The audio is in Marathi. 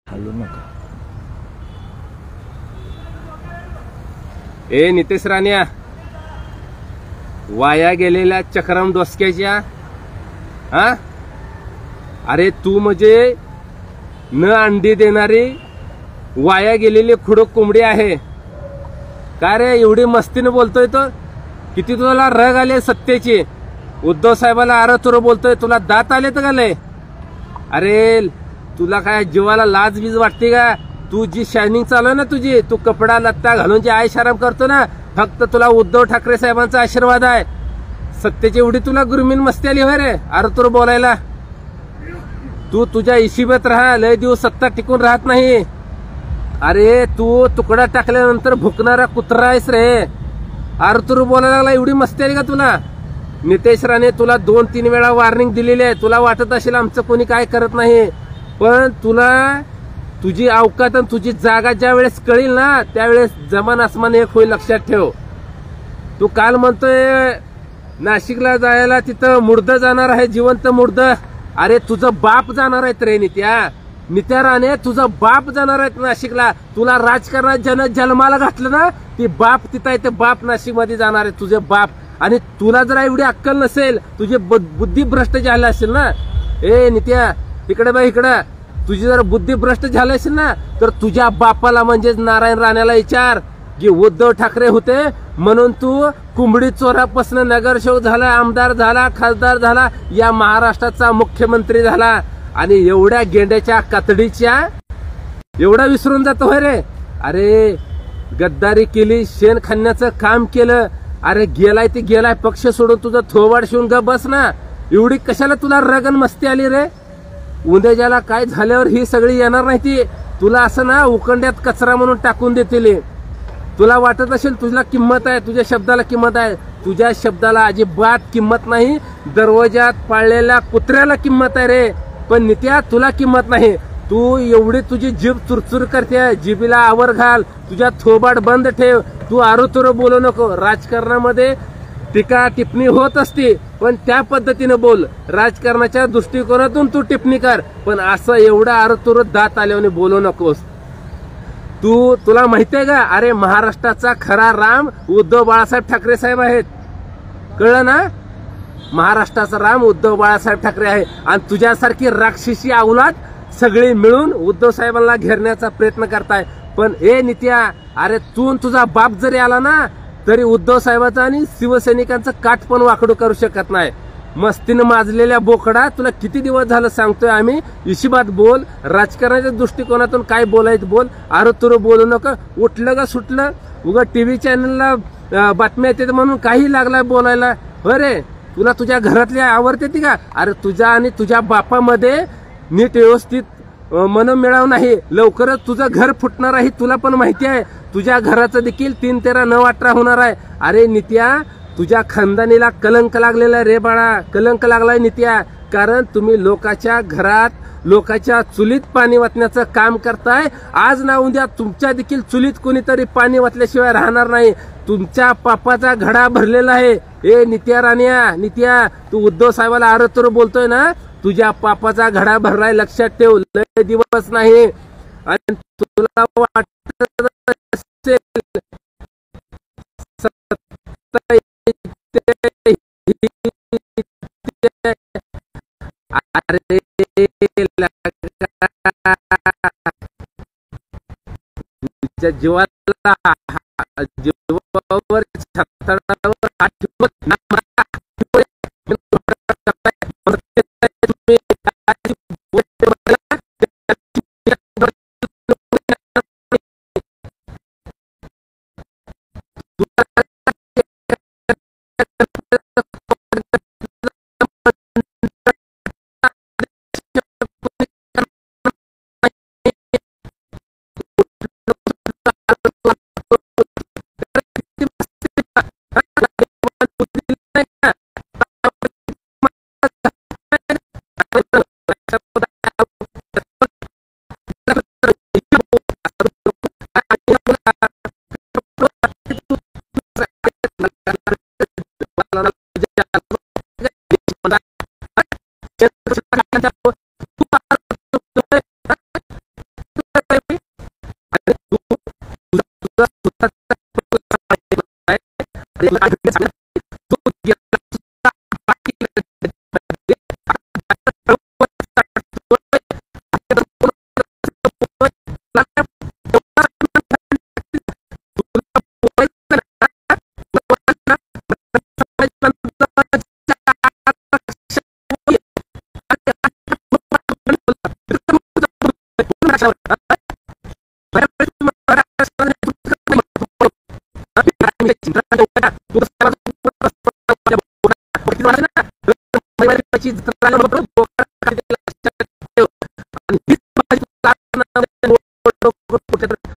हलू नका. ए नितेश राण्या, वाया गेलेल्या चक्रम डोसक्याच्या, हा अरे तू म्हणजे न अंडी देणारी वाया गेलेली खुडक कोंबडी आहे का रे? एवढी मस्तीने बोलतोय तो. किती तुला रग आले सत्तेची. उद्धव साहेबाला अरे तुर बोलतोय, तुला दात आले तर गाले? अरे तुला काय जीवाला लाज बीज वाटते का? तू जी शायनिंग चालू ना तुझी, तू कपडा लत्ता घालून जी आय आराम करतो ना, फक्त तुला उद्धव ठाकरे साहेबांचा आशीर्वाद आहे. सत्तेची एवढी तुला गुरमीन मस्ती आली होय रे अरे तुर बोलायला? तू तुझ्या इशिबत राहा, लय दिवस सत्ता टिकून राहत नाही. अरे तू तुकडा टाकल्यानंतर भुकणारा कुत्रा आहेस रे. अरे तुर बोलायला लागला, एवढी मस्ती आली का तुला? नितेश राणे, तुला 2-3 वेळा वॉर्निंग दिलेली आहे. तुला वाटत असेल आमचं कोणी काय करत नाही, पण तुला तुझी अवकात आणि तुझी जागा ज्या वेळेस कळील ना, त्यावेळेस जमान आसमान एक होईल, लक्षात ठेव. तू काल म्हणतोय नाशिकला जायला, तिथं मुर्द जाणार आहे, जिवंत मुर्द. अरे तुझं बाप जाणार आहेत रे नित्या राणे, तुझं बाप जाणार आहेत नाशिकला. तुला राजकारणात ज्यानं जन्माला घातलं ना, ती बाप तिथं आहे, ते बाप नाशिकमध्ये जाणार आहे, तुझे बाप. आणि तुला जर एवढी अक्कल नसेल, तुझी बुद्धी भ्रष्ट झाली असेल ना, ए नित्या इकडे बघ इकडं, तुझी जर बुद्धी भ्रष्ट झाली असेल ना, तर तुझ्या बापाला म्हणजेच नारायण राणेला विचार की उद्धव ठाकरे होते म्हणून तू कुंबडी चोरापासून नगरसेवक झाला, आमदार झाला, खासदार झाला, या महाराष्ट्राचा मुख्यमंत्री झाला. आणि एवढ्या गेंड्याच्या कातडीच्या एवढा विसरून जातो होय रे? अरे गद्दारी केली, शेण खाण्याचं काम केलं. अरे गेलाय ते गेलाय, पक्ष सोडून तुझं थोबाड शिवून ग बस ना. एवढी कशाला तुला रगन मस्ती आली रे? उद्या ज्याला काय झाल्यावर ही सगळी येणार नाही ती. तुला असं ना उकंड्यात कचरा म्हणून टाकून देतील. तुला वाटत असेल तुझ्या किंमत आहे, तुझ्या शब्दाला किंमत आहे. तुझ्या शब्दाला अजिबात किंमत नाही. दरवाजात पाळलेल्या कुत्र्याला किंमत आहे रे, पण नित्या तुला किंमत नाही. तू एवढी तुझी जीभ चुरचुर करते, जिभीला आवर घाल, तुझ्या थोबाड बंद ठेव. तू आरोतुरो बोलू नको. राजकारणामध्ये टीका टिप्पणी होत असते, पण त्या पद्धतीने बोल. राजकारणाच्या दृष्टिकोनातून तू टिप्पणी कर, पण असं एवढा आरोतुरो दात आल्याने बोलू नकोस. तुला माहितीये का? अरे महाराष्ट्राचा खरा राम उद्धव बाळासाहेब ठाकरे साहेब आहेत, कळलं ना? महाराष्ट्राचा राम उद्धव बाळासाहेब ठाकरे आहे. आणि तुझ्यासारखी राक्षसी अवलाद सगळी मिळून उद्धव साहेबांना घेरण्याचा प्रयत्न करताय. पण ए नित्या, अरे तू तुझा बाप जरी आला ना, तरी उद्धव साहेबांचा आणि शिवसैनिकांचं काठ पण वाकडू करू शकत नाही. मस्तीनं माजलेल्या बोकडा, तुला किती दिवस झालं सांगतोय आम्ही, इशिबात बोल. राजकारणाच्या दृष्टिकोनातून काय बोलायचं बोल. अरे तुरं बोलू नका. उठलं का सुटलं, उगा टीव्ही चॅनलला बातम्या येते म्हणून काही लागलाय बोलायला हो रे? तुला तुझ्या घरातली आवडते ती का? अरे तुझ्या आणि तुझ्या बापामध्ये नीट व्यवस्थित मनमिळाव नाही. लवकरच तुझं घर फुटणार आहे, तुला पण माहिती आहे. तुझ्या घराचं देखील 3-13-9-18 होणार आहे. अरे नित्या, तुझ्या खानदानीला कलंक लागलेला रे बाळा, कलंक लागलाय नित्या. कारण तुम्ही लोकांच्या घरात, लोकांच्या चुलीत पाणी वाटण्याचं काम करताय. आज ना उद्या तुमच्या देखील चुलीत कोणीतरी पाणी वाटल्याशिवाय राहणार नाही. तुमच्या पापाचा घडा भरलेला आहे. ए नित्या राण्या, नित्या तू उद्धव साहेबाला आरोतुर बोलतोय ना, तुझ्या पापाचा घडा भरलाय, लक्षात ठेव. लय दिवस नाही. आणि तुला वाटत असेल अरे तुझ्या जीवाला जीवावर छाताडावर हात ठेवत ना चित्र